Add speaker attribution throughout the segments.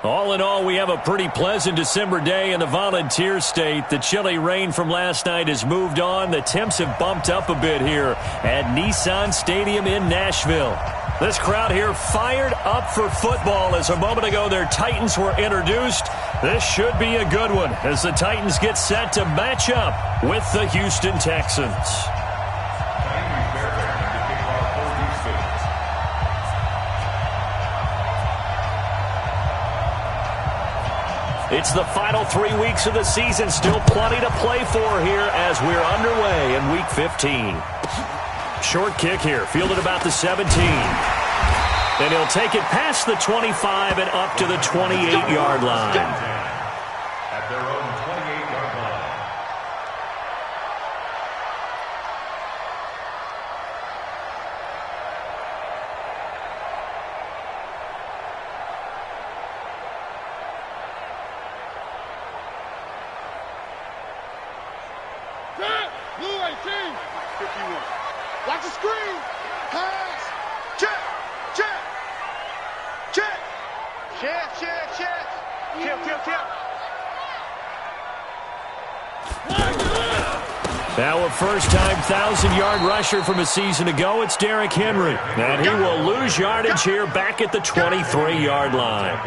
Speaker 1: All in all, we have a pretty pleasant December day in the Volunteer State. The chilly rain from last night has moved on. The temps have bumped up a bit here at Nissan Stadium in Nashville. This crowd here fired up for football as a moment ago their Titans were introduced. This should be a good one as the Titans get set to match up with the Houston Texans. It's the final 3 weeks of the season. Still plenty to play for here as we're underway in Week 15. Short kick here, fielded about the 17. Then he'll take it past the 25 and up to the 28-yard line.
Speaker 2: At their own 28-yard line.
Speaker 3: Blue 18, 51. Watch the screen. Pass. Check. Check. Check. Check, check, check. Kill.
Speaker 1: Now a first-time 1,000-yard rusher from a season ago, it's Derrick Henry. And he will lose yardage here back at the 23-yard line.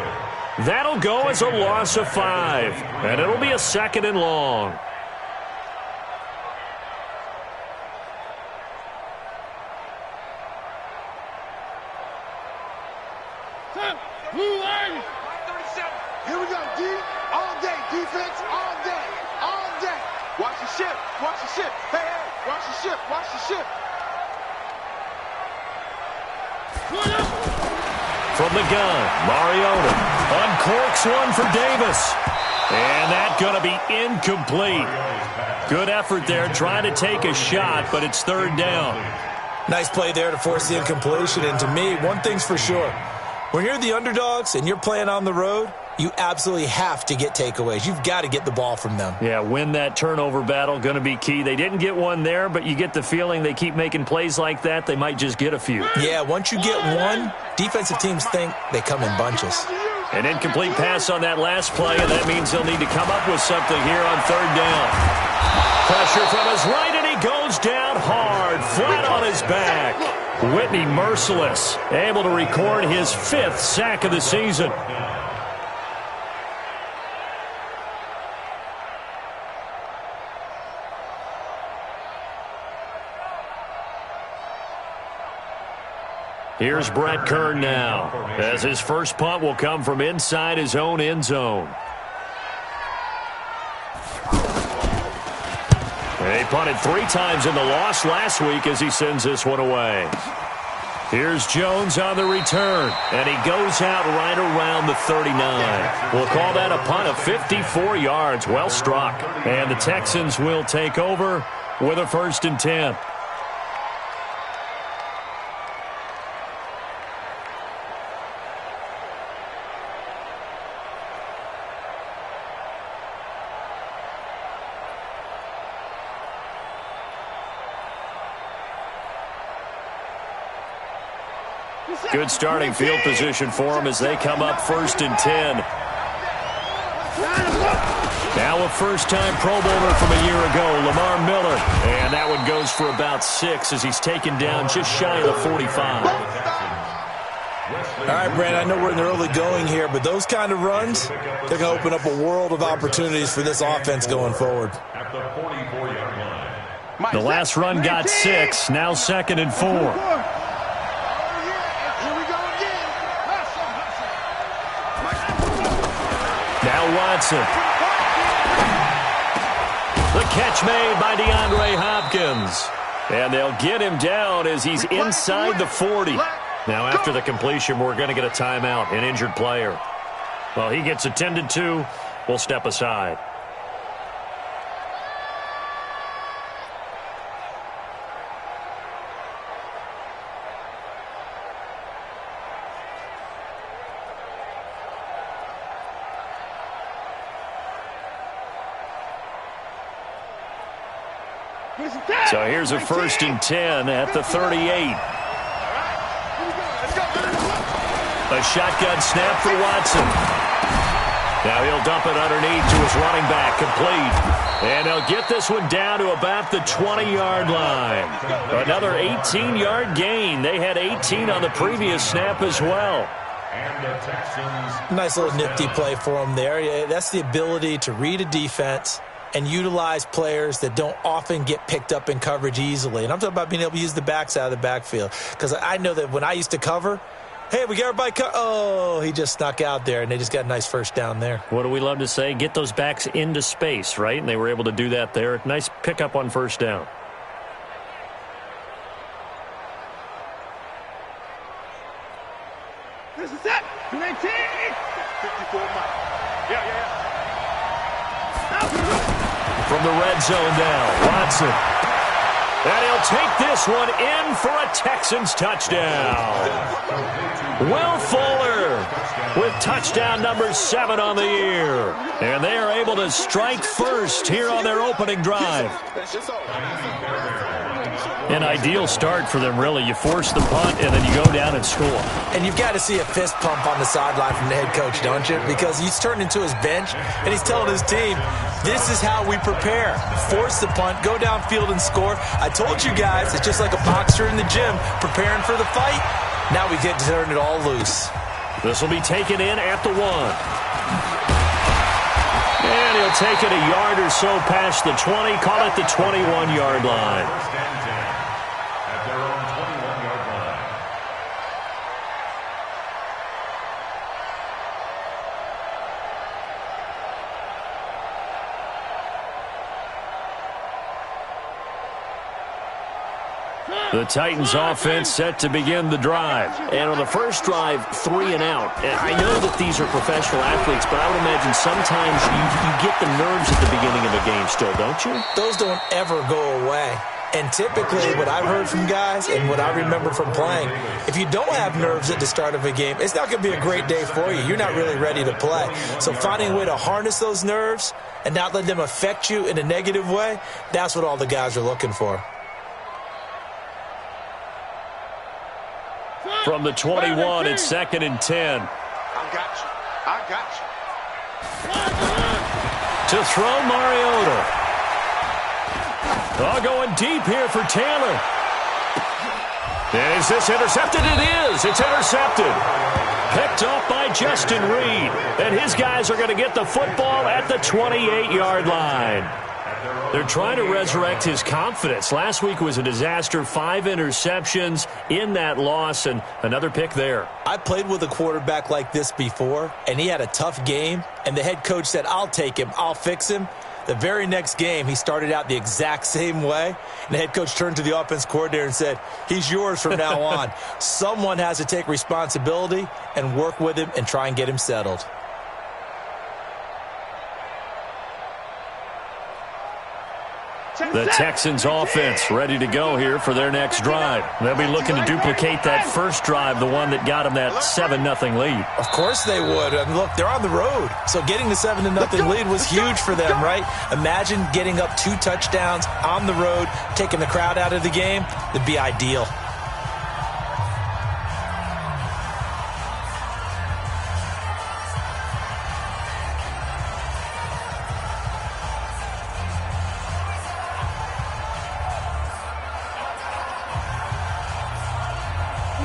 Speaker 1: That'll go as a loss of 5. And it'll be a 2nd and long.
Speaker 3: Blue 80. Here we go, D. All day. Defense, all day. All day. Watch the ship. Watch the ship. Hey. Watch the ship. Watch the ship.
Speaker 1: From the gun, Mariota uncorks one for Davis. And that's going to be incomplete. Good effort there trying to take a shot, but it's 3rd down.
Speaker 4: Nice play there to force the incompletion. And to me, one thing's for sure. When you're the underdogs and you're playing on the road, you absolutely have to get takeaways. You've got to get the ball from them.
Speaker 1: Yeah, win that turnover battle, going to be key. They didn't get one there, but you get the feeling they keep making plays like that, they might just get a few.
Speaker 4: Yeah, once you get one, defensive teams think they come in bunches.
Speaker 1: An incomplete pass on that last play, and that means they'll need to come up with something here on 3rd down. Pressure from his right, and he goes down hard, flat on his back. Whitney merciless, able to record his 5th sack of the season. Here's Brett Kern now, as his first punt will come from inside his own end zone. He punted 3 times in the loss last week as he sends this one away. Here's Jones on the return, and he goes out right around the 39. We'll call that a punt of 54 yards. Well struck. And the Texans will take over with a 1st and 10. Good starting field position for them as they come up 1st and 10. Now a first-time Pro Bowler from a year ago, Lamar Miller. And that one goes for about 6 as he's taken down just shy of the 45.
Speaker 4: All right, Brent, I know we're in the early going here, but those kind of runs, they're going to open up a world of opportunities for this offense going forward.
Speaker 2: At the 44-yard line.
Speaker 1: The last run got 6, now 2nd and 4. Now Watson. The catch made by DeAndre Hopkins. And they'll get him down as he's inside the 40. Now after the completion, we're going to get a timeout, an injured player. Well, he gets attended to. We'll step aside. So here's a 1st and 10 at the 38. A shotgun snap for Watson. Now he'll dump it underneath to his running back, complete. And he'll get this one down to about the 20-yard line. Another 18-yard gain. They had 18 on the previous snap as well.
Speaker 2: And the Texans.
Speaker 4: Nice little nifty play for him there. Yeah, that's the ability to read a defense and utilize players that don't often get picked up in coverage easily. And I'm talking about being able to use the backside of the backfield. Because I know that when I used to cover, hey, we got everybody oh, he just snuck out there, and they just got a nice first down there.
Speaker 1: What do we love to say? Get those backs into space, right? And they were able to do that there. Nice pickup on first down.
Speaker 3: This is it. 19. 54 miles. Yeah.
Speaker 1: From the red zone now, Watson. And he'll take this one in for a Texans touchdown. Will Fuller with touchdown number 7 on the year. And they are able to strike first here on their opening drive. An ideal start for them, really. You force the punt, and then you go down and score.
Speaker 4: And you've got to see a fist pump on the sideline from the head coach, don't you? Because he's turned into his bench, and he's telling his team, this is how we prepare. Force the punt, go downfield and score. I told you guys, it's just like a boxer in the gym preparing for the fight. Now we get to turn it all loose.
Speaker 1: This will be taken in at the 1. And he'll take it a yard or so past the 20, call it the 21-yard line.
Speaker 2: At their own 21-yard line.
Speaker 1: The Titans offense set to begin the drive. And on the first drive, 3 and out. And I know that these are professional athletes, but I would imagine sometimes you get the nerves at the beginning of a game still, don't you?
Speaker 4: Those don't ever go away. And typically what I've heard from guys and what I remember from playing, if you don't have nerves at the start of a game, it's not going to be a great day for you. You're not really ready to play. So finding a way to harness those nerves and not let them affect you in a negative way, that's what all the guys are looking for.
Speaker 1: From the 21, it's 2nd and 10.
Speaker 3: I got you.
Speaker 1: To throw Mariota. Going deep here for Taylor. Is this intercepted? It is. It's intercepted. Picked off by Justin Reed. And his guys are going to get the football at the 28-yard line. They're trying to resurrect his confidence. Last week was a disaster. 5 interceptions in that loss, and another pick there.
Speaker 4: I played with a quarterback like this before, and he had a tough game, and the head coach said, I'll take him, I'll fix him. The very next game, he started out the exact same way, and the head coach turned to the offense coordinator and said, he's yours from now on. Someone has to take responsibility and work with him and try and get him settled.
Speaker 1: The Texans offense ready to go here for their next drive. They'll be looking to duplicate that first drive, the one that got them that 7-0 lead.
Speaker 4: Of course they would. And look, they're on the road. So getting the 7-0 lead was huge for them, right? Imagine getting up 2 touchdowns on the road, taking the crowd out of the game. That'd be ideal.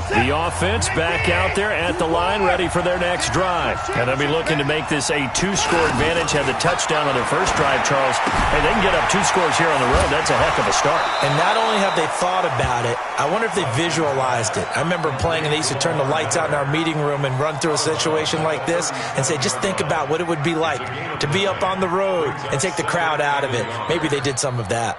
Speaker 1: The offense back out there at the line, ready for their next drive. And they'll be looking to make this a 2-score advantage. Had the touchdown on their first drive, Charles. Hey, they can get up 2 scores here on the road. That's a heck of a start.
Speaker 4: And not only have they thought about it, I wonder if they visualized it. I remember playing, and they used to turn the lights out in our meeting room and run through a situation like this and say, just think about what it would be like to be up on the road and take the crowd out of it. Maybe they did some of that.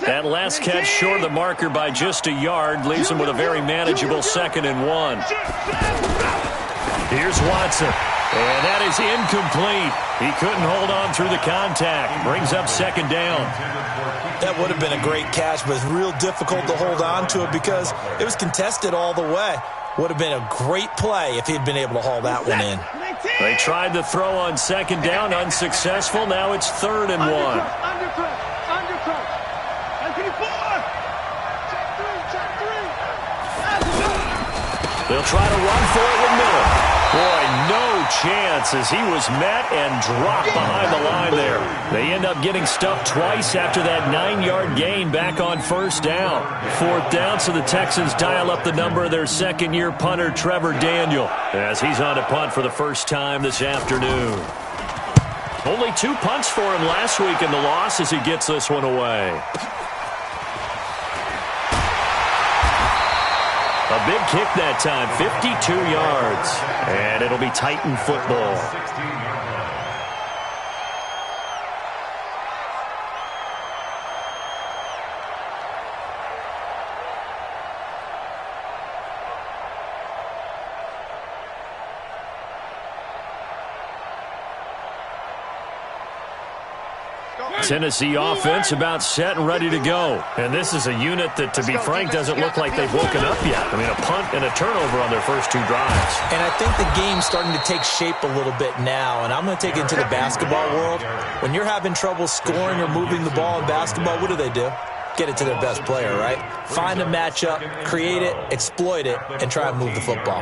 Speaker 1: That last catch short of the marker by just a yard leaves him with a very manageable 2nd and 1. Here's Watson, and that is incomplete. He couldn't hold on through the contact. Brings up 2nd down.
Speaker 4: That would have been a great catch, but it's real difficult to hold on to it because it was contested all the way. Would have been a great play if he'd been able to haul that one in.
Speaker 1: They tried to throw on 2nd down, unsuccessful. Now it's 3rd and 1. They'll try to run for it with Miller. Boy, no chance as he was met and dropped behind the line there. They end up getting stuffed twice after that 9-yard gain back on first down. Fourth down, so the Texans dial up the number of their second-year punter, Trevor Daniel, as he's on to punt for the first time this afternoon. Only 2 punts for him last week in the loss as he gets this one away. A big kick that time, 52 yards. And it'll be Titan football. Tennessee offense about set and ready to go. And this is a unit that, to be frank, doesn't look like they've woken up yet. I mean, a punt and a turnover on their first 2 drives.
Speaker 4: And I think the game's starting to take shape a little bit now. And I'm going to take it into the basketball world. When you're having trouble scoring or moving the ball in basketball, what do? Get it to their best player, right? Find a matchup, create it, exploit it, and try and move the football.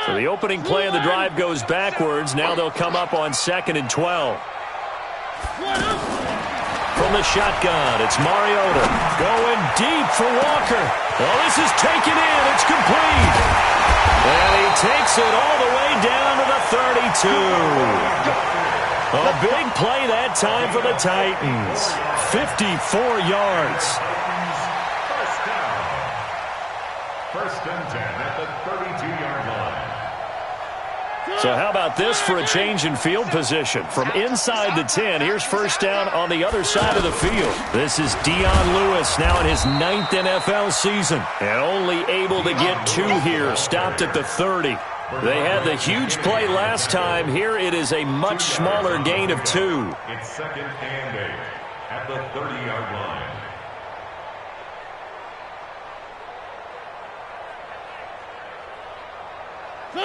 Speaker 1: So the opening play of the drive goes backwards. Now they'll come up on 2nd and 12. From the shotgun, it's Mariota going deep for Walker. Well, this is taken in. It's complete. And he takes it all the way down to the 32. A big play that time for the Titans. 54 yards.
Speaker 2: First and 10 at the 32-yard line.
Speaker 1: So how about this for a change in field position? From inside the 10, here's first down on the other side of the field. This is Dion Lewis now in his 9th NFL season. And only able to get 2 here, stopped at the 30. They had the huge play last time. Here it is a much smaller gain of 2.
Speaker 2: It's 2nd and 8 at the 30-yard line.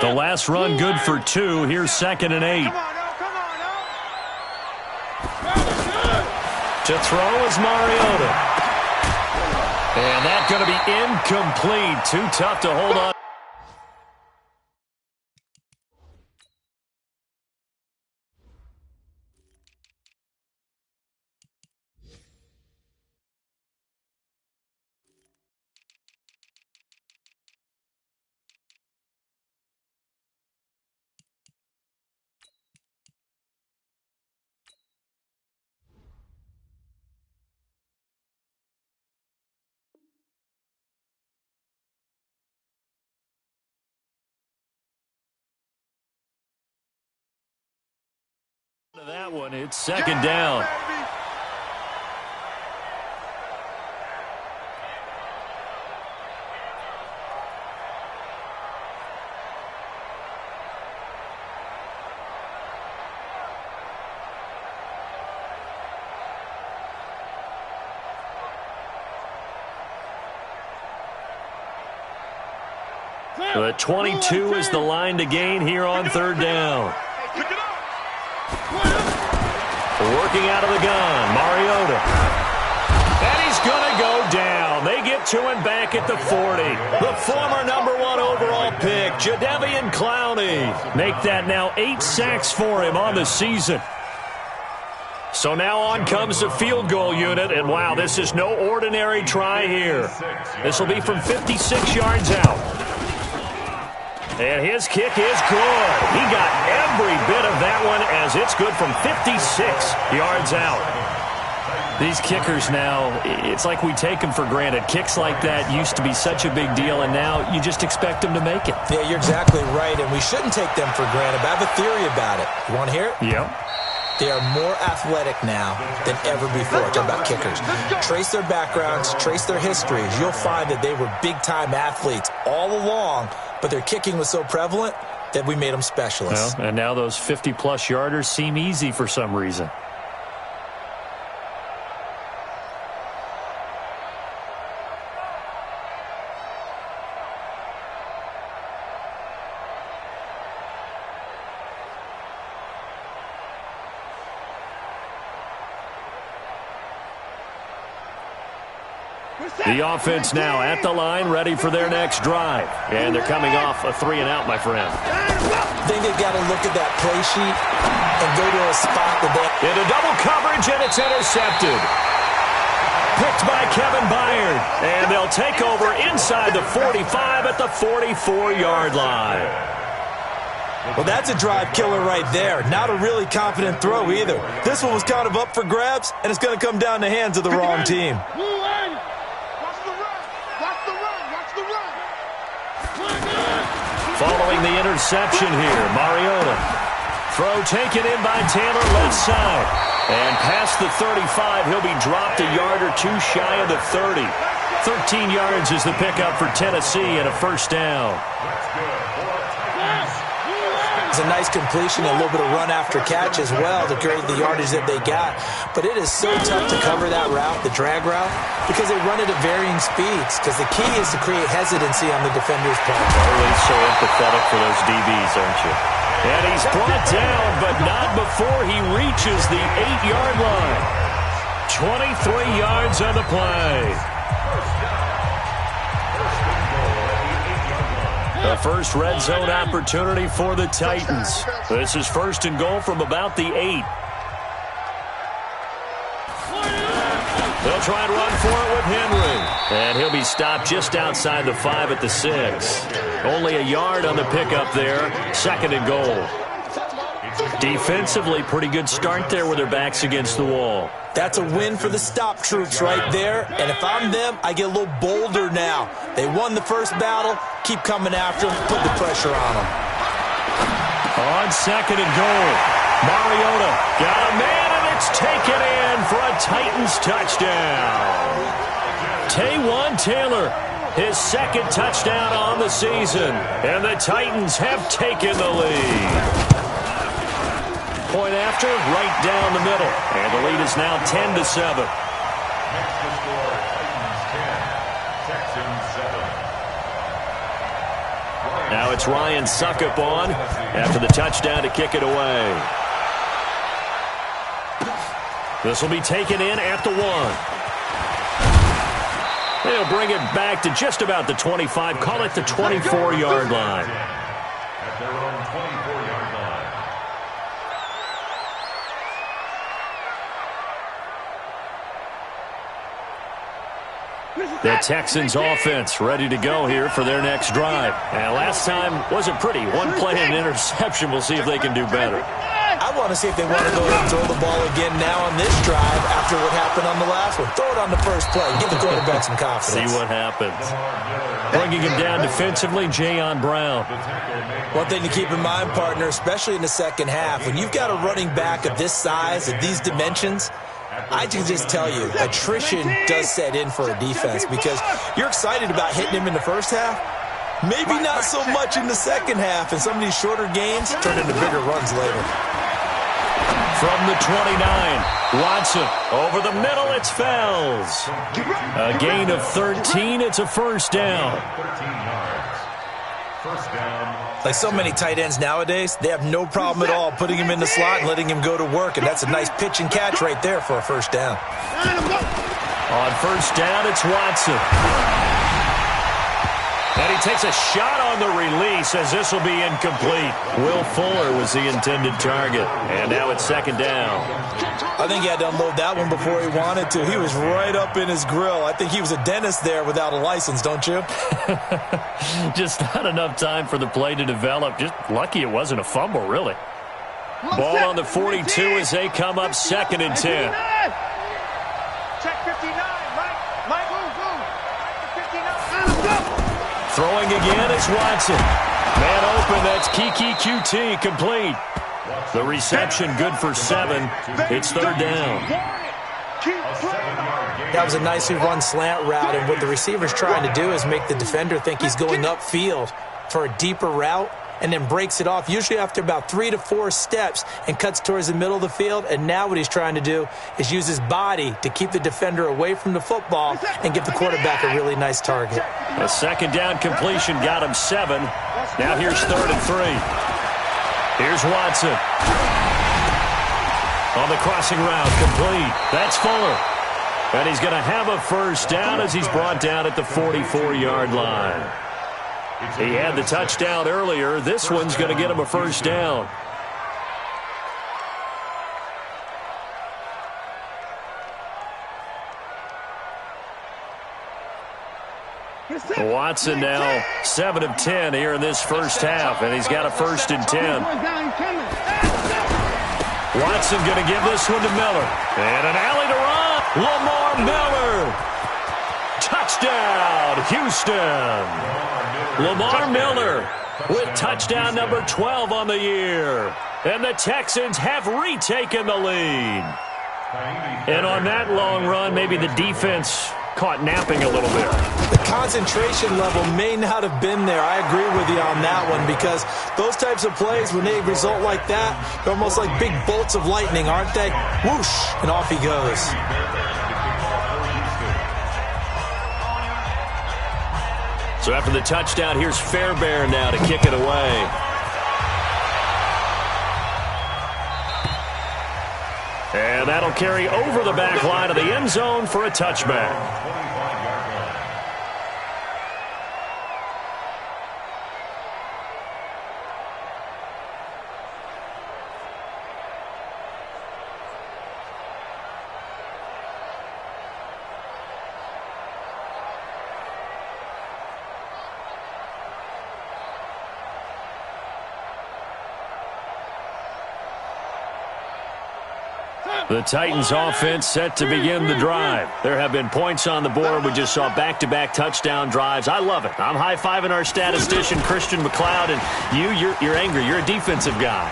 Speaker 1: The last run good for 2. Here's 2nd and 8. To throw is Mariota. And that's going to be incomplete. Too tough to hold on. That one, it's 2nd down. The 22 is the line to gain here on 3rd down. Working out of the gun, Mariota. And he's going to go down. They get to him back at the 40. The former #1 overall pick, Jadeveon Clowney. Make that now 8 sacks for him on the season. So now on comes the field goal unit, and wow, this is no ordinary try here. This will be from 56 yards out. And his kick is good. He got every bit of that one as it's good from 56 yards out. These kickers now, it's like we take them for granted. Kicks like that used to be such a big deal, and now you just expect them to make it.
Speaker 4: Yeah, you're exactly right, and we shouldn't take them for granted. But I have a theory about it. You want to hear it?
Speaker 1: Yeah.
Speaker 4: They are more athletic now than ever before. Talking about kickers. Trace their backgrounds, trace their histories. You'll find that they were big-time athletes all along, but their kicking was so prevalent that we made them specialists.
Speaker 1: Well, and now those 50-plus yarders seem easy for some reason. The offense now at the line, ready for their next drive. And they're coming off a 3-and-out, my friend.
Speaker 4: I think they've got to look at that play sheet and go to a spot that they...
Speaker 1: Into double coverage, and it's intercepted. Picked by Kevin Byard. And they'll take over inside the 45 at the 44-yard line.
Speaker 4: Well, that's a drive killer right there. Not a really confident throw either. This one was kind of up for grabs, and it's going to come down the hands of the wrong team.
Speaker 1: Following the interception here, Mariota. Throw taken in by Taylor, left side. And past the 35, he'll be dropped a yard or two shy of the 30. 13 yards is the pickup for Tennessee and a first down.
Speaker 4: It's a nice completion, a little bit of run after catch as well to create the yardage that they got. But it is so tough to cover that route, the drag route, because they run it at varying speeds. Because the key is to create hesitancy on the defender's part.
Speaker 1: Always so empathetic for those DBs, aren't you? And he's brought down, but not before he reaches the 8-yard line. 23 yards on the play. The first red zone opportunity for the Titans. This is first and goal from about the 8. They'll try and run for it with Henry. And he'll be stopped just outside the 5 at the 6. Only a yard on the pickup there. Second and goal. Defensively, pretty good start there with their backs against the wall.
Speaker 4: That's a win for the stop troops right there. And if I'm them, I get a little bolder now. They won the first battle. Keep coming after them. Put the pressure on them.
Speaker 1: On second and goal, Mariota got a man, and it's taken in for a Titans touchdown. Taywan Taylor, his second touchdown on the season. And the Titans have taken the lead. Point after, right down the middle. And the lead is now 10-7.
Speaker 2: Next to score, Titans 10, Texans 7.
Speaker 1: Now it's Ryan Suckup on after the touchdown to kick it away. This will be taken in at the 1. They'll bring it back to just about the 25. Call it the 24-yard line.
Speaker 2: At their own 24-yard line.
Speaker 1: The Texans offense ready to go here for their next drive. And last time wasn't pretty. One play and an interception. We'll see if they can do better.
Speaker 4: I want to see if they want to go ahead and throw the ball again now on this drive after what happened on the last one. Throw it on the first play. Give the quarterback some confidence.
Speaker 1: See what happens. Bringing him down defensively, Jayon Brown.
Speaker 4: One thing to keep in mind, partner, especially in the second half, when you've got a running back of this size, of these dimensions, I can just tell you, attrition does set in for a defense because you're excited about hitting him in the first half. Maybe not so much in the second half, and some of these shorter gains turn into bigger runs later.
Speaker 1: From the 29, Watson over the middle, it's Fells. A gain of 13, it's a first down.
Speaker 2: 13 yards. First down.
Speaker 4: Like so many tight ends nowadays, they have no problem at all putting him in the slot and letting him go to work, and that's a nice pitch and catch right there for a first down.
Speaker 1: On first down, it's Watson. And he takes a shot on the release as this will be incomplete. Will Fuller was the intended target. And now it's second down.
Speaker 4: I think he had to unload that one before he wanted to. He was right up in his grill. I think he was a dentist there without a license, don't you?
Speaker 1: Just not enough time for the play to develop. Just lucky it wasn't a fumble, really. Ball on the 42 as they come up second and 10.
Speaker 3: Check 59, Mike, move. 59.
Speaker 1: Throwing again is Watson. Man open, that's Kiki QT, complete. The reception good for 7. It's third down.
Speaker 4: That was a nicely run slant route, and what the receiver's trying to do is make the defender think he's going upfield for a deeper route and then breaks it off, usually after about 3 to 4 steps, and cuts towards the middle of the field. And now what he's trying to do is use his body to keep the defender away from the football and give the quarterback a really nice target.
Speaker 1: A second down completion got him 7. Now here's third and 3. Here's Watson. On the crossing route, complete. That's Fuller. And he's going to have a first down as he's brought down at the 44-yard line. He had the touchdown earlier. This one's going to get him a first down. Watson now 7 of 10 here in this first half, and he's got a 1st and 10. Watson going to give this one to Miller. And an alley to run. Lamar Miller. Touchdown, Houston. Lamar Miller with touchdown number 12 on the year. And the Texans have retaken the lead. And on that long run, maybe the defense caught napping a little bit.
Speaker 4: The concentration level may not have been there. I agree with you on that one, because those types of plays, when they result like that, they're almost like big bolts of lightning, aren't they? Whoosh, and off he goes.
Speaker 1: So after the touchdown, here's Fairbairn now to kick it away. And that'll carry over the back line of the end zone for a touchback. The Titans offense set to begin the drive. There have been points on the board. We just saw back-to-back touchdown drives. I love it. I'm high-fiving our statistician, Christian McLeod, and you're angry. You're a defensive guy.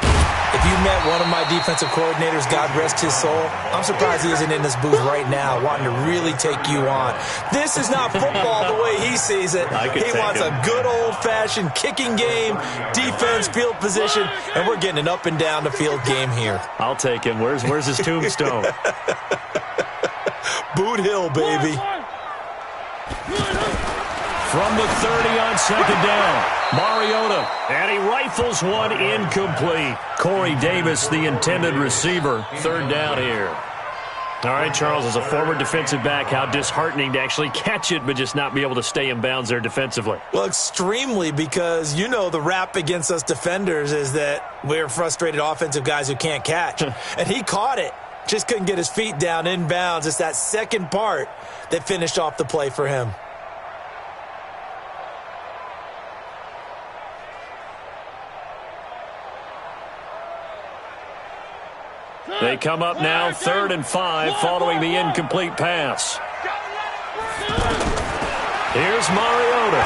Speaker 4: If you met one of my defensive coordinators, God rest his soul, I'm surprised he isn't in this booth right now wanting to really take you on. This is not football the way he sees it. He wants a good old-fashioned kicking game, defense, field position, and we're getting an up and down the field game here.
Speaker 1: I'll take him. Where's his tombstone?
Speaker 4: Boot Hill, baby.
Speaker 1: From the 30 on second down, Mariota, and he rifles one incomplete. Corey Davis, the intended receiver, 3rd down here. All right, Charles, as a former defensive back, how disheartening to actually catch it but just not be able to stay in bounds there defensively.
Speaker 4: Well, extremely, because you know the rap against us defenders is that we're frustrated offensive guys who can't catch. And he caught it, just couldn't get his feet down in bounds. It's that second part that finished off the play for him.
Speaker 1: They come up now 3rd and 5 following the incomplete pass. Here's Mariota.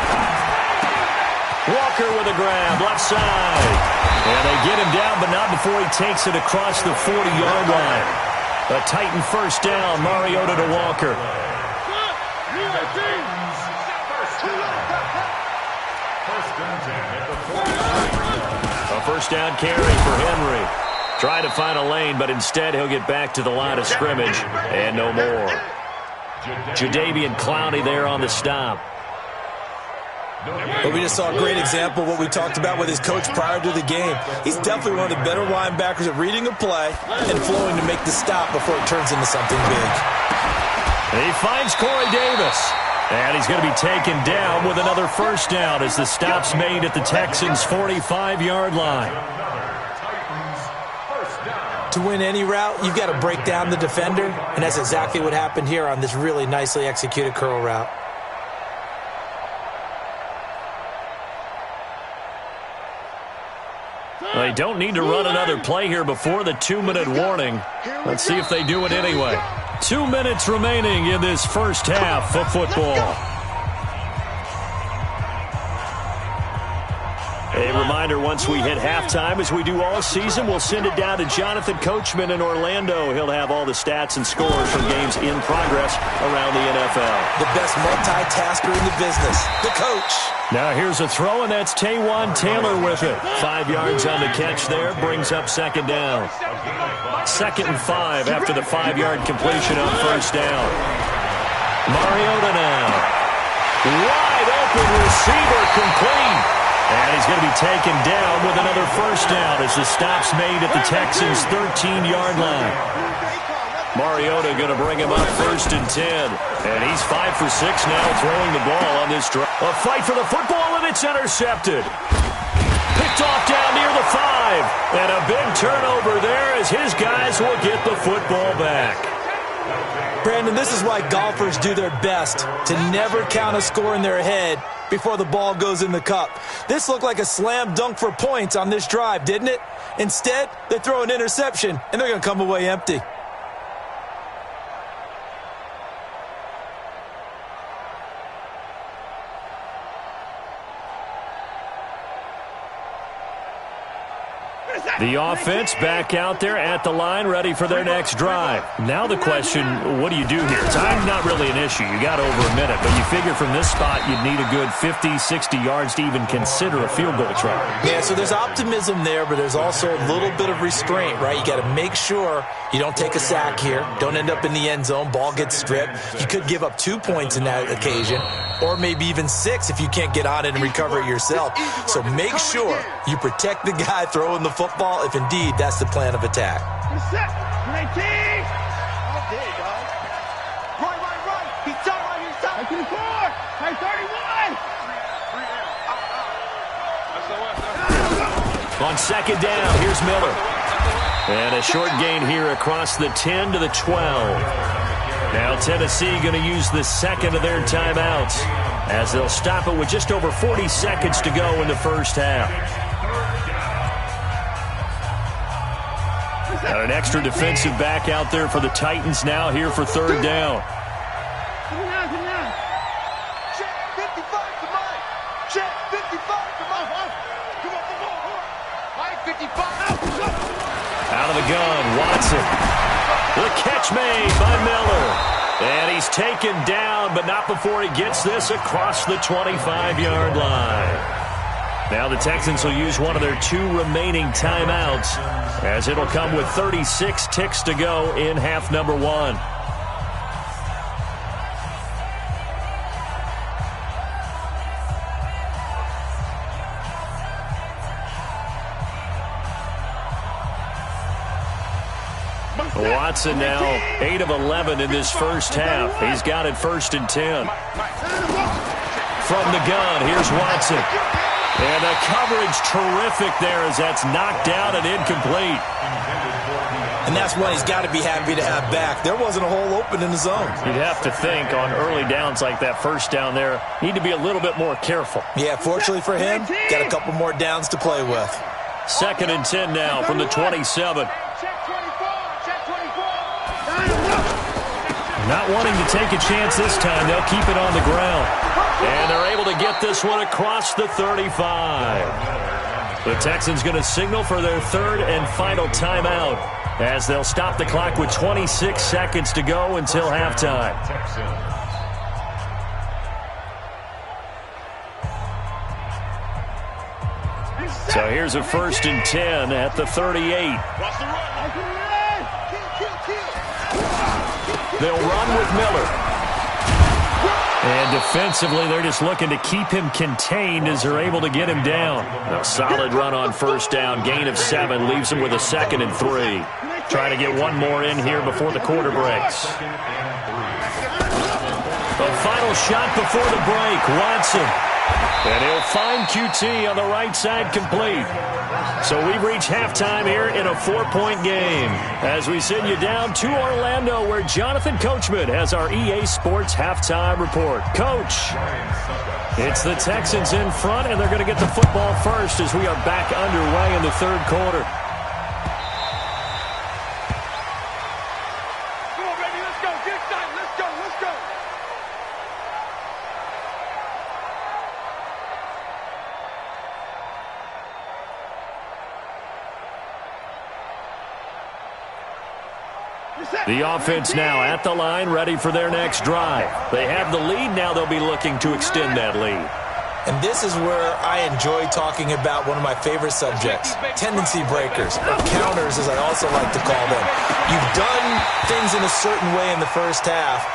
Speaker 1: Walker with a grab, left side. And they get him down, but not before he takes it across the 40-yard line. A Titan first down, Mariota to Walker. A first down carry for Henry. Try to find a lane, but instead he'll get back to the line of scrimmage and no more. Jadeveon Clowney there on the stop.
Speaker 4: But we just saw a great example of what we talked about with his coach prior to the game. He's definitely one of the better linebackers at reading a play and flowing to make the stop before it turns into something big.
Speaker 1: He finds Corey Davis. And he's going to be taken down with another first down as the stop's made at the Texans' 45-yard line.
Speaker 4: To win any route, you've got to break down the defender, and that's exactly what happened here on this really nicely executed curl route.
Speaker 1: They don't need to run another play here before the 2-minute warning. Let's see if they do it anyway. 2 minutes remaining in this first half of football. A reminder, once we hit halftime, as we do all season, we'll send it down to Jonathan Coachman in Orlando. He'll have all the stats and scores from games in progress around the NFL.
Speaker 4: The best multitasker in the business, the coach.
Speaker 1: Now here's a throw, and that's Taywan Taylor with it. 5 yards on the catch there, brings up second down. 2nd and 5 after the 5-yard completion on first down. Mariota now. Wide open receiver complete. And he's going to be taken down with another first down as the stop's made at the Texans' 13-yard line. Mariota going to bring him up 1st and 10. And he's 5 for 6 now throwing the ball on this drive. A fight for the football, and it's intercepted. Picked off down near the 5. And a big turnover there as his guys will get the football back.
Speaker 4: Brandon, this is why golfers do their best to never count a score in their head before the ball goes in the cup. This looked like a slam dunk for points on this drive, didn't it? Instead, they throw an interception, and they're going to come away empty.
Speaker 1: The offense back out there at the line, ready for their next drive. Now the question, what do you do here? Time's not really an issue. You got over a minute, but you figure from this spot you'd need a good 50, 60 yards to even consider a field goal try.
Speaker 4: Yeah, so there's optimism there, but there's also a little bit of restraint, right? You got to make sure you don't take a sack here, don't end up in the end zone, ball gets stripped. You could give up 2 points in that occasion, or maybe even 6 if you can't get on it and recover it yourself. So make sure you protect the guy throwing the football if indeed that's the plan of attack.
Speaker 3: Right. He's done right here. Stop. 24. 31.
Speaker 1: On 2nd down, here's Miller. And a short gain here across the 10 to the 12. Now Tennessee going to use the 2nd of their timeouts as they'll stop it with just over 40 seconds to go in the first half. Got an extra defensive back out there for the Titans now here for 3rd down.
Speaker 3: Check 55 to Mike. Check 55 to Mike. Come on. Mike 55.
Speaker 1: Out of the gun, Watson. The catch made by Miller. And he's taken down, but not before he gets this across the 25-yard line. Now the Texans will use one of their 2 remaining timeouts as it'll come with 36 ticks to go in half number 1. Watson now 8 of 11 in this first half. He's got it 1st and 10. From the gun, here's Watson. And the coverage terrific there as that's knocked down and incomplete.
Speaker 4: And that's one he's got to be happy to have back. There wasn't a hole open in the zone.
Speaker 1: You'd have to think on early downs like that, 1st down there, need to be a little bit more careful.
Speaker 4: Yeah, fortunately for him, got a couple more downs to play with.
Speaker 1: 2nd and 10 now from the 27. Not wanting to take a chance this time. They'll keep it on the ground. And they're able to get this one across the 35. The Texans going to signal for their 3rd and final timeout as they'll stop the clock with 26 seconds to go until halftime. So here's a 1st and 10 at the 38. They'll run with Miller. And defensively, they're just looking to keep him contained as they're able to get him down. A solid run on 1st down, gain of 7, leaves him with a 2nd and 3. Trying to get one more in here before the quarter breaks. A final shot before the break, Watson. And he'll find QT on the right side complete. So we've reached halftime here in a 4-point game as we send you down to Orlando where Jonathan Coachman has our EA Sports halftime report. Coach, it's the Texans in front, and they're going to get the football first as we are back underway in the 3rd quarter.
Speaker 3: Come on, baby, let's go. Get excited. Let's go.
Speaker 1: The offense now at the line, ready for their next drive. They have the lead. Now they'll be looking to extend that lead.
Speaker 4: And this is where I enjoy talking about one of my favorite subjects, tendency breakers, or counters as I also like to call them. You've done things in a certain way in the first half,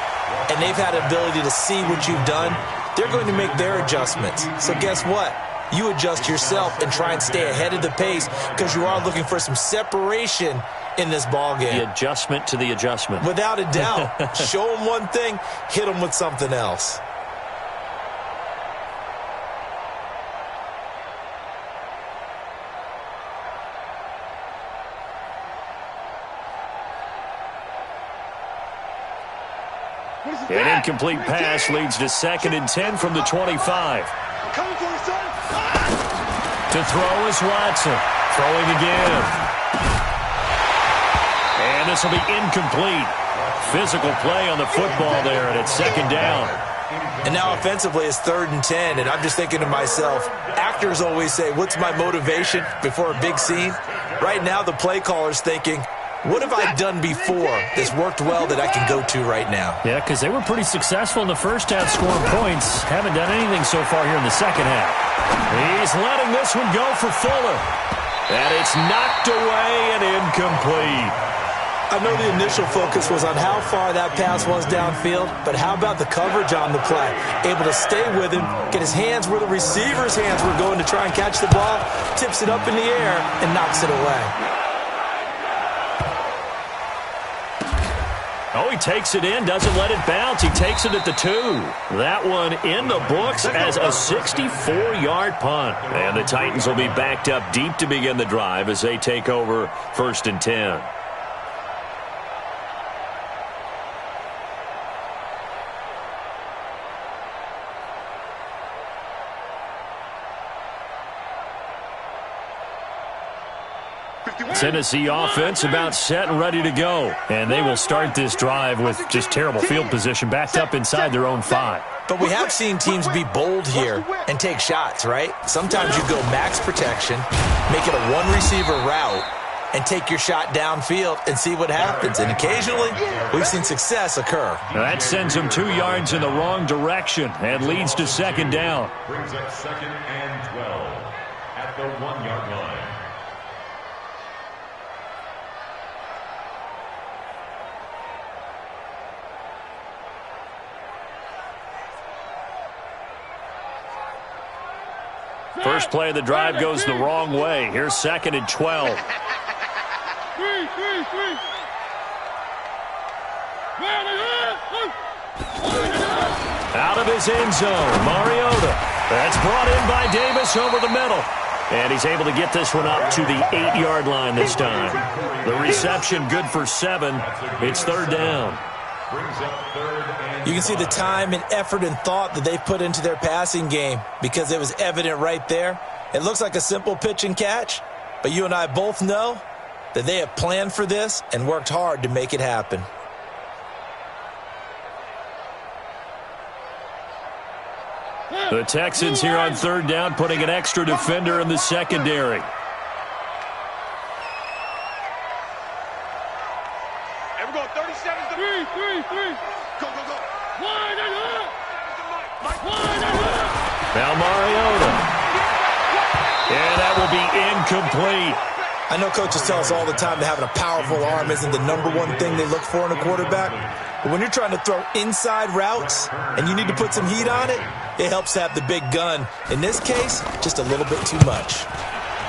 Speaker 4: and they've had the ability to see what you've done. They're going to make their adjustments. So guess what? you adjust yourself and try and stay ahead of the pace because you are looking for some separation in this ball game.
Speaker 1: The adjustment to the adjustment.
Speaker 4: Without a doubt. Show them one thing, hit them with something else.
Speaker 1: An incomplete pass leads to 2nd and 10 from the 25. To throw is Watson. Throwing again. And this will be incomplete. Physical play on the football there, and it's 2nd down.
Speaker 4: And now offensively it's 3rd and 10, and I'm just thinking to myself, actors always say, what's my motivation before a big scene? Right now the play caller's thinking, what have I done before that's worked well that I can go to right now?
Speaker 1: Yeah, because they were pretty successful in the first half scoring points. Haven't done anything so far here in the second half. He's letting this one go for Fuller. And it's knocked away and incomplete.
Speaker 4: I know the initial focus was on how far that pass was downfield, but how about the coverage on the play? Able to stay with him, get his hands where the receiver's hands were going to try and catch the ball, tips it up in the air, and knocks it away.
Speaker 1: Oh, he takes it in, doesn't let it bounce. He takes it at the 2. That one in the books as a 64-yard punt. And the Titans will be backed up deep to begin the drive as they take over 1st and 10. Tennessee offense about set and ready to go. And they will start this drive with just terrible field position backed up inside their own 5.
Speaker 4: But we have seen teams be bold here and take shots, right? Sometimes you go max protection, make it a one-receiver route, and take your shot downfield and see what happens. And occasionally, we've seen success occur.
Speaker 1: That sends him 2 yards in the wrong direction and leads to 2nd down.
Speaker 2: Brings up 2nd and 12 at the 1-yard line.
Speaker 1: First play of the drive goes the wrong way. Here's 2nd and 12. Out of his end zone, Mariota. That's brought in by Davis over the middle. And he's able to get this one up to the 8-yard line this time. The reception good for 7. It's 3rd down.
Speaker 4: You can see the time and effort and thought that they've put into their passing game because it was evident right there. It looks like a simple pitch and catch, but you and I both know that they have planned for this and worked hard to make it happen.
Speaker 1: The Texans here on 3rd down, putting an extra defender in the secondary.
Speaker 3: And we're going 37 to 3. Go, go, go.
Speaker 1: Now Mariota. And that will be incomplete.
Speaker 4: I know coaches tell us all the time that having a powerful arm isn't the #1 thing they look for in a quarterback. But when you're trying to throw inside routes and you need to put some heat on it, it helps to have the big gun. In this case, just a little bit too much.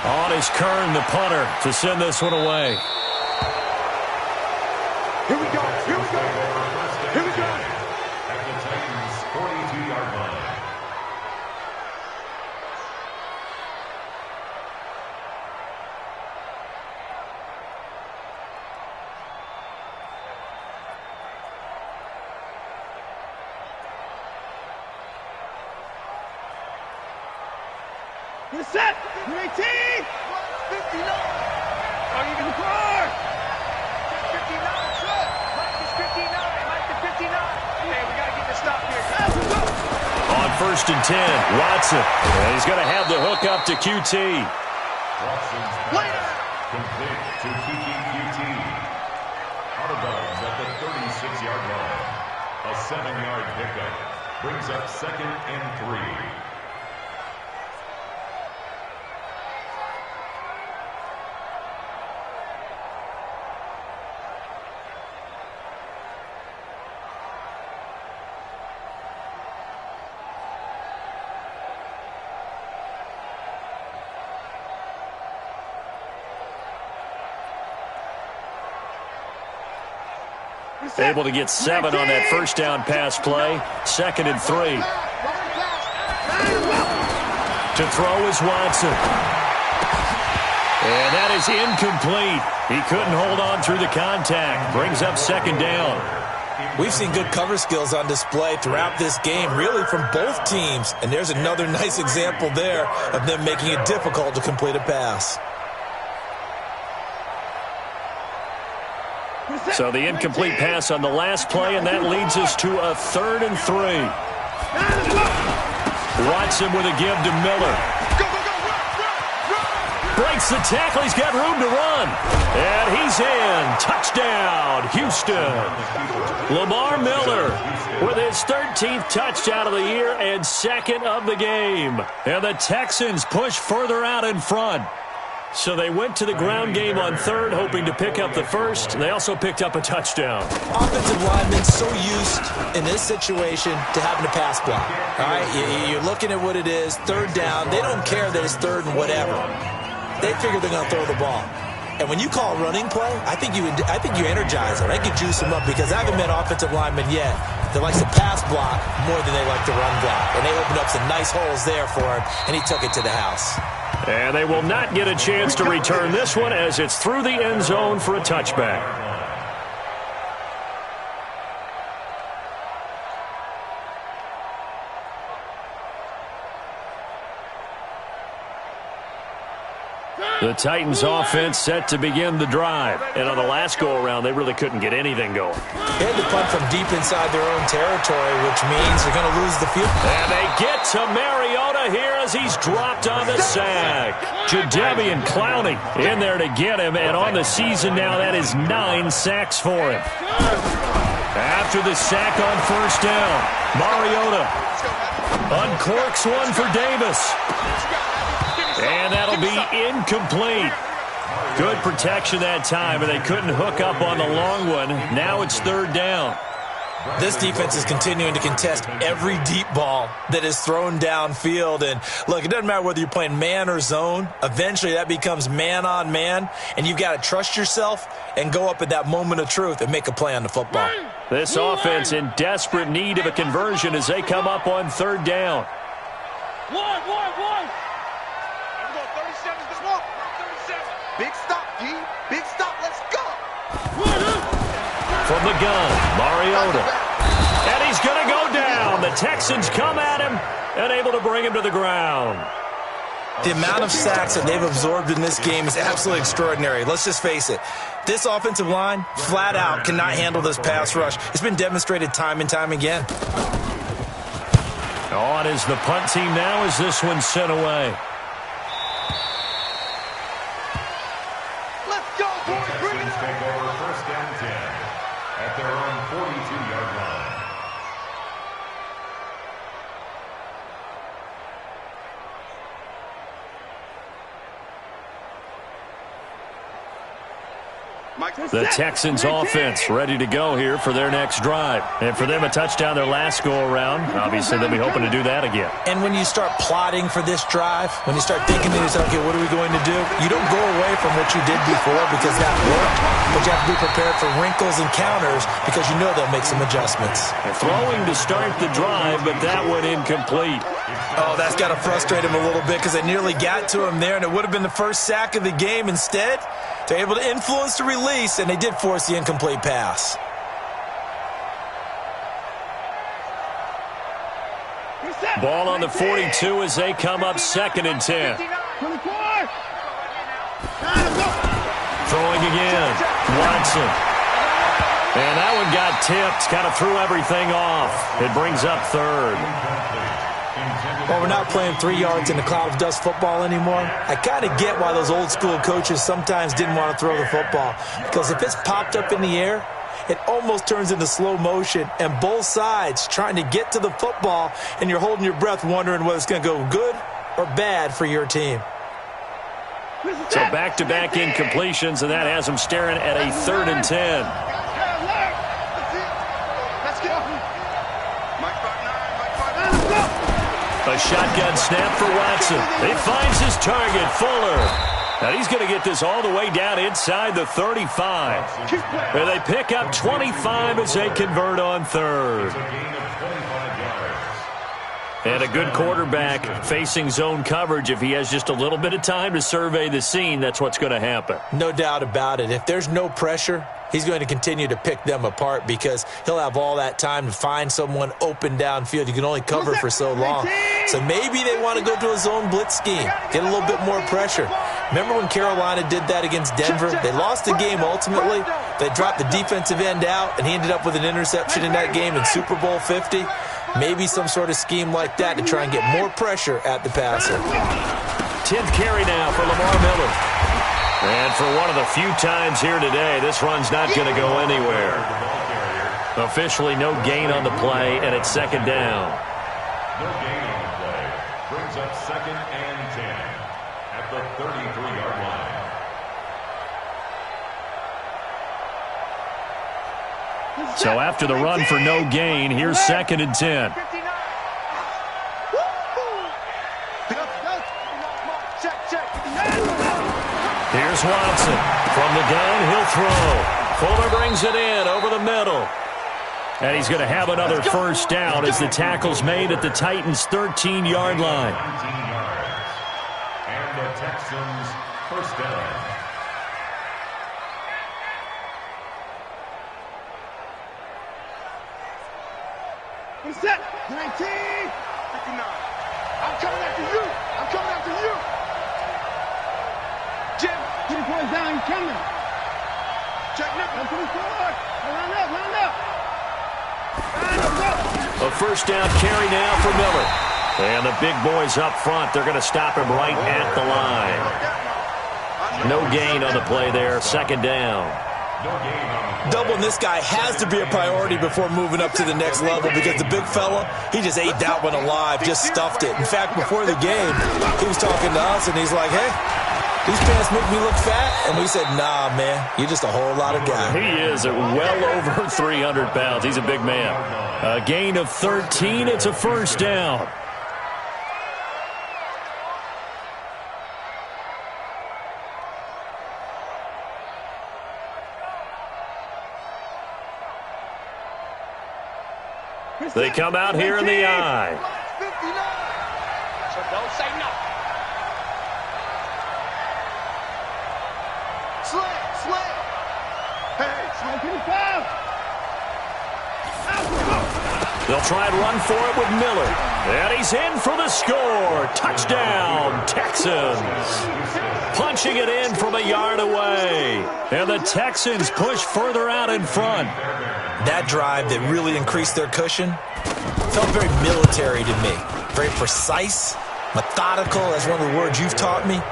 Speaker 1: On is Kern, the punter, to send this one away.
Speaker 3: Here we go. Here we go. Here we go.
Speaker 2: At the Titans' 42-yard line.
Speaker 3: You're set. You're 18. 59. Are you going to score? 59. Good. Mike is 59. Mike is 59. Hey, we got to get this stop here.
Speaker 1: On 1st and 10, Watson. And he's going to have the hook up to QT.
Speaker 2: Watson's pass complete to Kiki QT. Out of bounds at the 36-yard line. A 7-yard pickup brings up 2nd and 3.
Speaker 1: Able to get 7 on that first down pass play. 2nd and 3. To throw is Watson. And that is incomplete. He couldn't hold on through the contact. Brings up 2nd down.
Speaker 4: We've seen good cover skills on display throughout this game, really from both teams. And there's another nice example there of them making it difficult to complete a pass.
Speaker 1: So the incomplete pass on the last play, and that leads us to a 3rd and 3. Watson with a give to Miller. Breaks the tackle. He's got room to run. And he's in. Touchdown, Houston. Lamar Miller with his 13th touchdown of the year and 2nd of the game. And the Texans push further out in front. So they went to the ground game on 3rd, hoping to pick up the 1st. They also picked up a touchdown.
Speaker 4: Offensive linemen so used in this situation to having a pass block. All right, you're looking at what it is, 3rd down. They don't care that it's 3rd and whatever. They figure they're going to throw the ball. And when you call a running play, I think you energize them. I think you juice them up because I haven't met offensive linemen yet that likes to pass block more than they like to run block. And they opened up some nice holes there for him, and he took it to the house.
Speaker 1: And they will not get a chance to return this one as it's through the end zone for a touchback. The Titans offense set to begin the drive. And on the last go-around, they really couldn't get anything going.
Speaker 4: They had to punt from deep inside their own territory, which means they're going to lose the field.
Speaker 1: And they get to Mariota here as he's dropped on the sack. Jadeveon Clowney in there to get him. And on the season now, that is 9 sacks for him. After the sack on 1st down, Mariota uncorks one for Davis. And that'll be incomplete. Good protection that time, and they couldn't hook up on the long one. Now it's 3rd down.
Speaker 4: This defense is continuing to contest every deep ball that is thrown downfield. And, look, it doesn't matter whether you're playing man or zone. Eventually that becomes man on man, and you've got to trust yourself and go up at that moment of truth and make a play on the football.
Speaker 1: This offense in desperate need of a conversion as they come up on 3rd down.
Speaker 3: One. Big stop, G. Big stop. Let's go.
Speaker 1: From the gun, Mariota. And he's going to go down. The Texans come at him and able to bring him to the ground.
Speaker 4: The amount of sacks that they've absorbed in this game is absolutely extraordinary. Let's just face it. This offensive line, flat out, cannot handle this pass rush. It's been demonstrated time and time again.
Speaker 1: On is the punt team now as this one's sent away.
Speaker 2: Take over 1st and 10 at their own 42-yard line.
Speaker 1: The Texans offense ready to go here for their next drive. And for them, a touchdown their last go-around. Obviously, they'll be hoping to do that again.
Speaker 4: And when you start plotting for this drive, when you start thinking to yourself, okay, what are we going to do? You don't go away from what you did before because that worked. But you have to be prepared for wrinkles and counters because you know they'll make some adjustments.
Speaker 1: Throwing to start the drive, but that one incomplete.
Speaker 4: Oh, that's got to frustrate him a little bit because they nearly got to him there, and it would have been the first sack of the game. Instead, they're able to influence the release, and they did force the incomplete pass.
Speaker 1: Ball on the 42 as they come up 2nd and 10. Throwing again. Watson. And that one got tipped. Kind of threw everything off. It brings up 3rd.
Speaker 4: Well, we're not playing 3 yards in a cloud of dust football anymore. I kind of get why those old school coaches sometimes didn't want to throw the football. Because if it's popped up in the air, it almost turns into slow motion. And both sides trying to get to the football, and you're holding your breath wondering whether it's going to go good or bad for your team.
Speaker 1: So back-to-back incompletions, and that has them staring at a 3rd and 10. A shotgun snap for Watson. He finds his target, Fuller. And he's going to get this all the way down inside the 35. And they pick up 25 as they convert on third. And a good quarterback facing zone coverage. If he has just a little bit of time to survey the scene, that's what's going to happen.
Speaker 4: No doubt about it. If there's no pressure, he's going to continue to pick them apart because he'll have all that time to find someone open downfield. You can only cover for so long. So maybe they want to go to a zone blitz scheme, get a little bit more pressure. Remember when Carolina did that against Denver? They lost the game ultimately. They dropped the defensive end out, and he ended up with an interception in that game in Super Bowl 50. Maybe some sort of scheme like that to try and get more pressure at the passer.
Speaker 1: 10th carry now for Lamar Miller. And for one of the few times here today, this run's not going to go anywhere. Officially no gain on the play, and it's second down.
Speaker 2: No gain on the play. Brings up 2nd and 10 at the 33-yard line.
Speaker 1: So after the run for no gain, here's 2nd and 10. Here's Watson. From the gun, he'll throw. Fuller brings it in over the middle. And he's going to have another first down as the tackle's made at the Titans' 13-yard line.
Speaker 2: 19 yards. And the Texans first down.
Speaker 3: Set. 19. 59. I'm coming after you. I'm coming after you. Jim. 3 points down. He's coming. Check nickel. 1, 2, 4. Line up. Line up.
Speaker 1: A first down carry now for Miller. And the big boys up front, they're going to stop him right at the line. No gain on the play there. Second down.
Speaker 2: No gain on the play.
Speaker 4: Doubling this guy has to be a priority before moving up to the next level because the big fella, he just ate that one alive, just stuffed it. In fact, before the game, he was talking to us, and he's like, hey, these pants make me look fat. And we said, nah, man, you're just a whole lot of guy.
Speaker 1: He is at well over 300 pounds. He's a big man. A gain of 13. It's a first down. They come out here in the eye.
Speaker 3: 59. So don't say no. Slam. Hey, slam 55.
Speaker 1: They'll try and run for it with Miller. And he's in for the score. Touchdown, Texans. Punching it in from a yard away. And the Texans push further out in front.
Speaker 4: That drive that really increased their cushion felt very military to me. Very precise, methodical. That's one of the words you've taught me.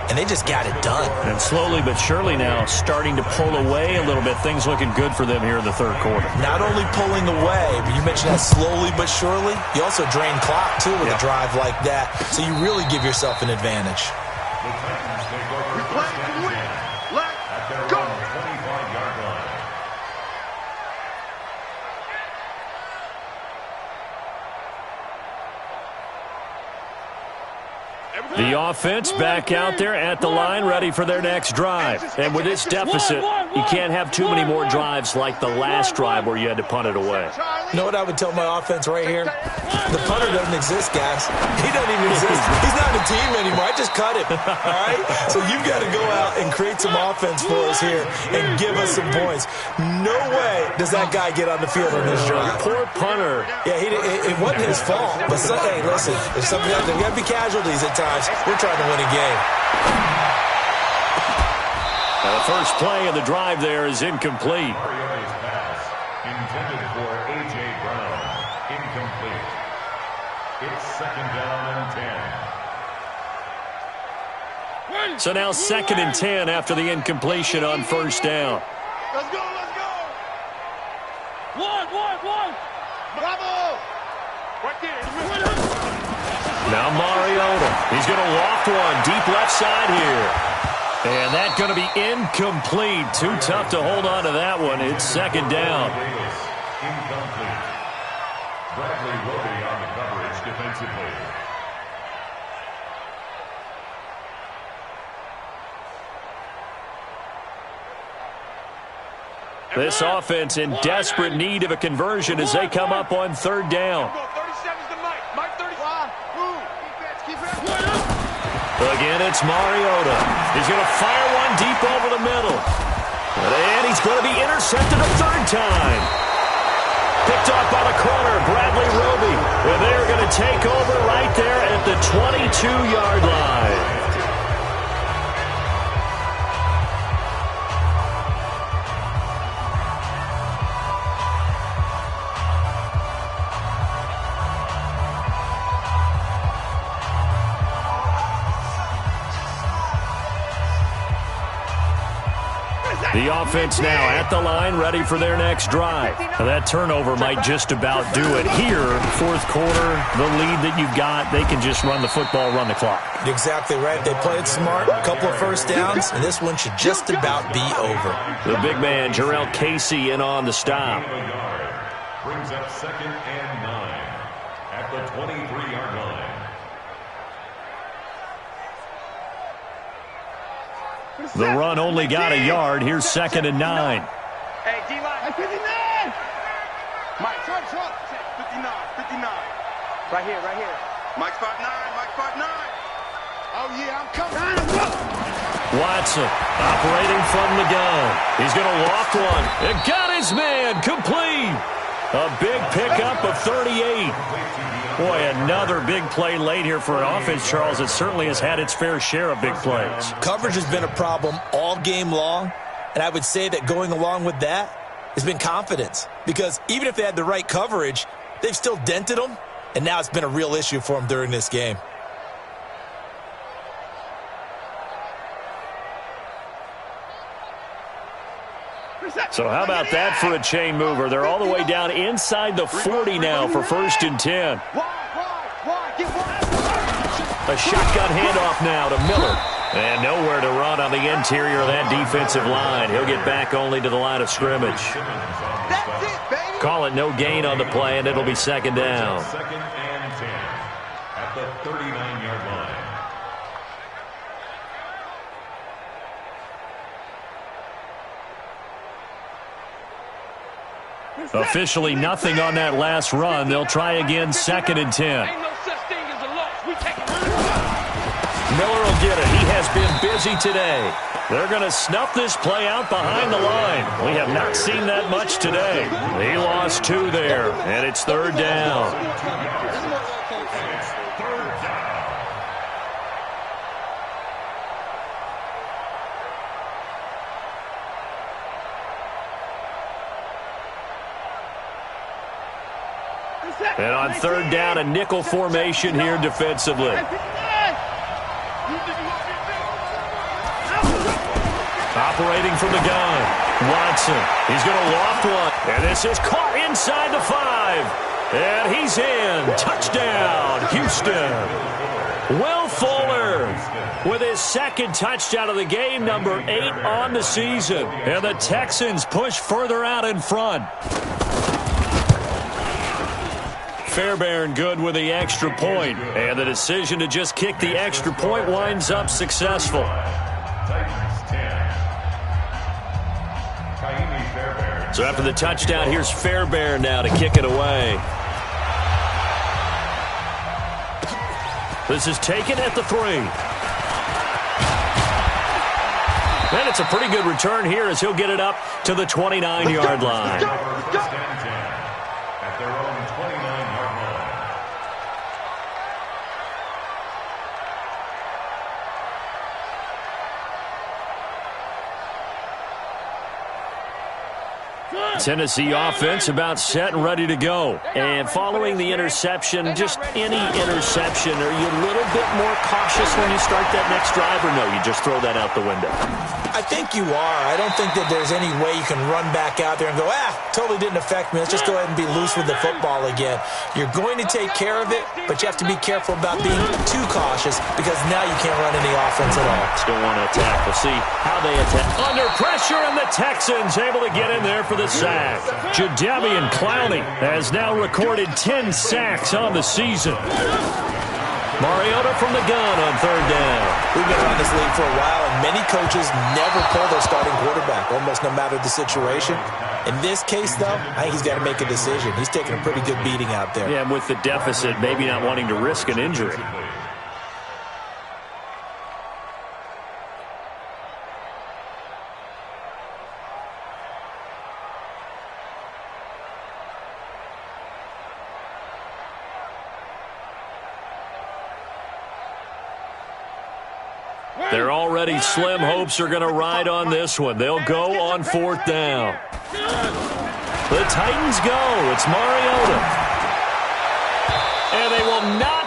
Speaker 4: And they just got it done.
Speaker 1: And slowly but surely now starting to pull away a little bit. Things looking good for them here in the third quarter.
Speaker 4: Not only pulling away, but you mentioned that slowly but surely. You also drain clock, too, with a drive like that. So you really give yourself an advantage.
Speaker 2: The Titans take over first and 10 at their own 25-yard line.
Speaker 1: The offense back out there at the line, ready for their next drive. And with this deficit, you can't have too many more drives like the last drive where you had to punt it away.
Speaker 4: You know what I would tell my offense right here? The punter doesn't exist, guys. He doesn't even exist. He's not in the team anymore. I just cut him, all right? So you've got to go out and create some offense for us here and give us some points. No way does that guy get on the field on this drive.
Speaker 1: Poor punter.
Speaker 4: Yeah, it wasn't his fault. But, hey, listen, there's got to be casualties at times. We're trying to win a game.
Speaker 1: The first play of the drive there is incomplete.
Speaker 2: Mariota's pass intended for A.J. Brown. Incomplete. It's second down and 10.
Speaker 1: So now second and 10 after the incompletion on first down.
Speaker 3: Let's go. One. Bravo. Right there.
Speaker 1: Now Mariota. He's going to loft one deep left side here. And that's going to be incomplete. Too tough to hold on to that one. It's second down.
Speaker 2: Davis, incomplete. Bradley Roby on the coverage. defensively.
Speaker 1: This offense in desperate need of a conversion as they come up on third down. Again, it's Mariota. He's going to fire one deep over the middle. And he's going to be intercepted a third time. Picked off by the corner, Bradley Roby. And they're going to take over right there at the 22-yard line. The offense now at the line, ready for their next drive. Now that turnover might just about do it. Here, fourth quarter, the lead that you've got, they can just run the football, run the clock.
Speaker 4: Exactly right. They played smart, a couple of first downs, and this one should just about be over.
Speaker 1: The big man, Jarrell Casey, in on the stop.
Speaker 2: Brings up 2nd and 9 at the 23-yard line.
Speaker 1: The run only got a yard. Here's 2nd and 9.
Speaker 3: Hey, D-line. 59. Mike, 59. Right here. Mike's 5'9". Mike's 5'9". Oh, yeah, I'm coming.
Speaker 1: Watson operating from the gun. He's going to loft one. And got his man complete. A big pickup of 38. Boy, another big play late here for an offense, Charles. It certainly has had its fair share of big plays.
Speaker 4: Coverage has been a problem all game long, and I would say that going along with that has been confidence. Because even if they had the right coverage, they've still dented them, and now it's been a real issue for them during this game.
Speaker 1: So how about that for a chain mover? They're all the way down inside the 40 now for 1st and 10. A shotgun handoff now to Miller. And nowhere to run on the interior of that defensive line. He'll get back only to the line of scrimmage. Call it no gain on the play, and it'll be 2nd down.
Speaker 2: 2nd and 10 at the 39-yard line.
Speaker 1: Officially nothing on that last run. They'll try again, 2nd and 10. Miller will get it. He has been busy today. They're going to snuff this play out behind the line. We have not seen that much today. He lost 2 there, and it's 3rd down. And on 3rd down, a nickel formation here defensively. Operating from the gun, Watson. He's going to loft one. And this is caught inside the 5. And he's in. Touchdown, Houston. Will Fuller with his 2nd touchdown of the game, number 8 on the season. And the Texans push further out in front. Fairbairn good with the extra point. And the decision to just kick the extra point winds up successful. So after the touchdown, here's Fairbairn now to kick it away. This is taken at the 3. And it's a pretty good return here as he'll get it up to the 29-yard line.
Speaker 2: At their own 29-yard line.
Speaker 1: Tennessee offense about set and ready to go. And following the interception, just any interception, are you a little bit more cautious when you start that next drive, or no, you just throw that out the window?
Speaker 4: I think you are. I don't think that there's any way you can run back out there and go, totally didn't affect me. Let's just go ahead and be loose with the football again. You're going to take care of it, but you have to be careful about being too cautious because now you can't run any offense at all.
Speaker 1: Still want to attack. We'll see how they attack. Under pressure, and the Texans able to get in there for the sack. Jadeveon Clowney has now recorded 10 sacks on the season. Mariota from the gun on third down.
Speaker 4: We've been around this league for a while, and many coaches never pull their starting quarterback, almost no matter the situation. In this case, though, I think he's got to make a decision. He's taking a pretty good beating out there.
Speaker 1: Yeah, and with the deficit, maybe not wanting to risk an injury. Their already slim hopes are going to ride on this one. They'll go on fourth down. The Titans go. It's Mariota. And they will not